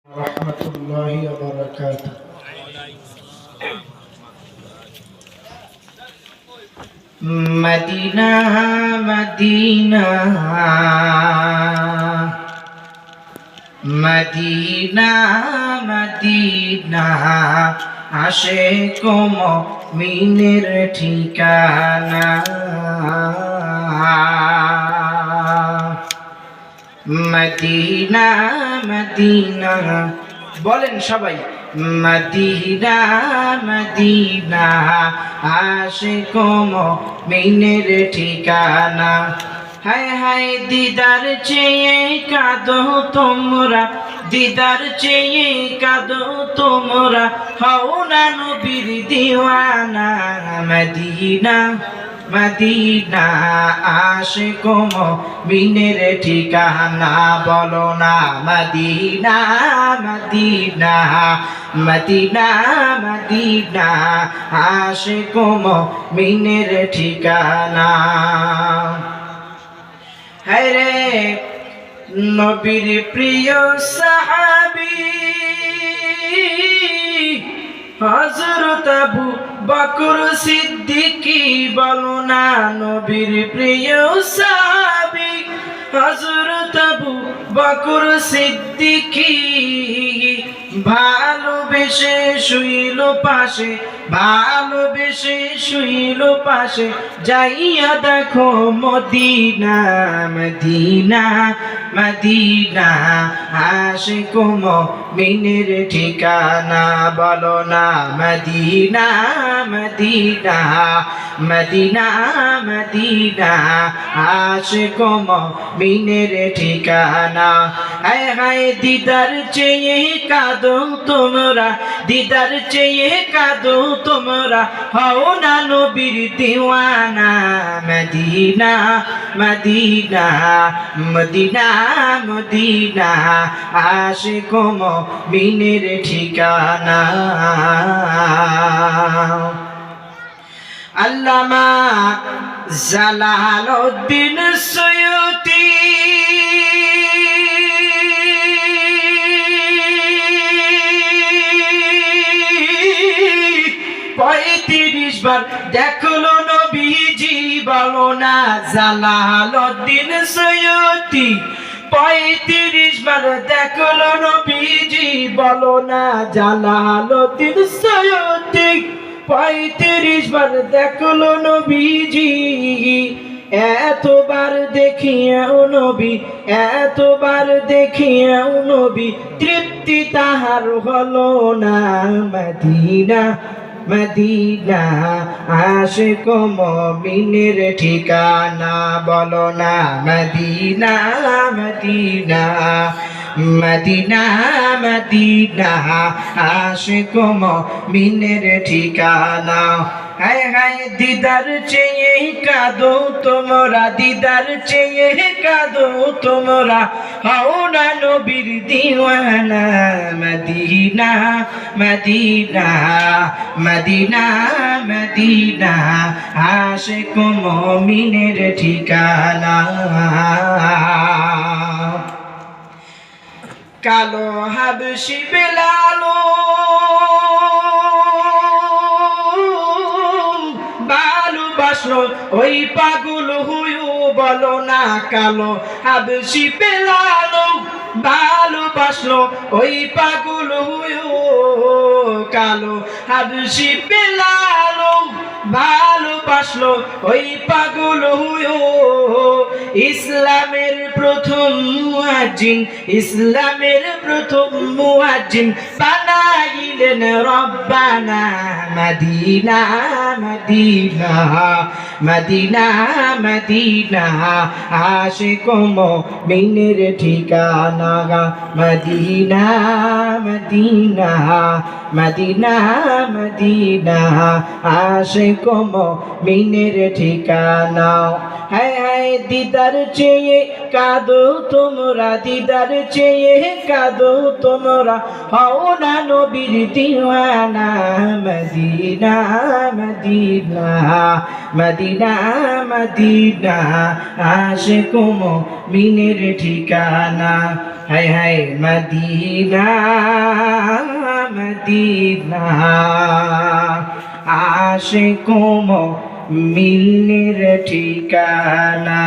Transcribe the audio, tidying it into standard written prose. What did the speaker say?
রহমতুল্লাহি ওয়া বারাকাতুহু। মদিনা মদিনা মদিনা মদিনা আশিক মুমিনের ঠিকানা। মদিনা মদিনা বলেন সবাই, মদিনা মদিনা আশিক মুমিনের ঠিকানা। হায় হায় দিদার চেয়ে কাঁদো তোমরা, দিদার চেয়ে কাঁদো তোমরা, হও না নবীর দিওয়ানা। মদিনা মদিনা আশিক মুমিনের ঠিকানা। বলো না মদিনা মদিনা মদিনা মদিনা আশিক মুমিনের ঠিকানা। হরে নবীর প্রিয় সাহাবী হযরত আবু বকর সিদ্দিকী। বলো না নবীর প্রিয় সাহাবী হযরত আবু বকর সিদ্দিকী। ভালোবেসে শুইল পাশে, ভালোবেসে শুইল পাশে, যাইয়া দেখো মদিনা মদিনা মদিনা আশিক মুমিনের ঠিকানা। বলো না মদিনা মদিনা মদিনা মদিনা আশিক মুমিনের ঠিকানা। হায় হায় দিদার চেয়ে কাঁদো তোমরা, দিদার চেয়ে কাঁদো তোমরা, হও না নবীর দিওয়ানা। মদিনা মদিনা মদিনা মদিনা আশিক মুমিনের ঠিকানা। আল্লামা জালালউদ্দিন সুয়ুতী ৩৫ বার দেখলো নবীজি। বলো না জালালউদ্দিন সুয়ুতী ৩৫ বার দেখলো নবীজি। বলো না জালালউদ্দিন সুয়ুতী ৩৫ বার দেখলো নবীজি। এতবার দেখিয়াও নবী, এতবার দেখিয়াও নবী, তৃপ্তি তাহার হলো না। মদিনা মদিনা আশিক মুমিনের ঠিকানা। বলো না মদিনা মদিনা মদিনা মদিনা আশিক মুমিনের ঠিকানা। হায় হায় দিদার চেয়ে কাঁদো তোমরা, দিদার চেয়ে কাঁদো তোমরা, হও না নবীর দিওয়ানা। মদিনা মদিনা মদিনা মদিনা আশিক মুমিনের ঠিকানা। কালো হাবশি বেলাল ভালোবাসলো ওই পাগল হইও। বলো না কালো হাবশি বেলাল ভালোবাসলো ওই পাগল হইও। কালো হাবশি বেলাল ভালোবাসলো ওই পাগল হইও। ইসলামের প্রথম মুয়াজ্জিন, ইসলামের প্রথম মুয়াজ্জিন বানাইলেন রব্বানা। মদিনা মদিনা মদিনা মদিনা আশিক মুমিনের ঠিকানা। মদিনা মদিনা মদিনা মদিনা আশিক মুমিনের ঠিকানা। হায় হায় দিদার চেয়ে কাঁদো তোমরা, দিদার চেয়ে কাঁদো তোমরা, হও না নবীর দিওয়ানা। মদিনা মদিনা মদিনা মদিনা আশিক মুমিনের ঠিকানা। হায় হায় মদিনা মদিনা আশিক মুমিনের ঠিকানা।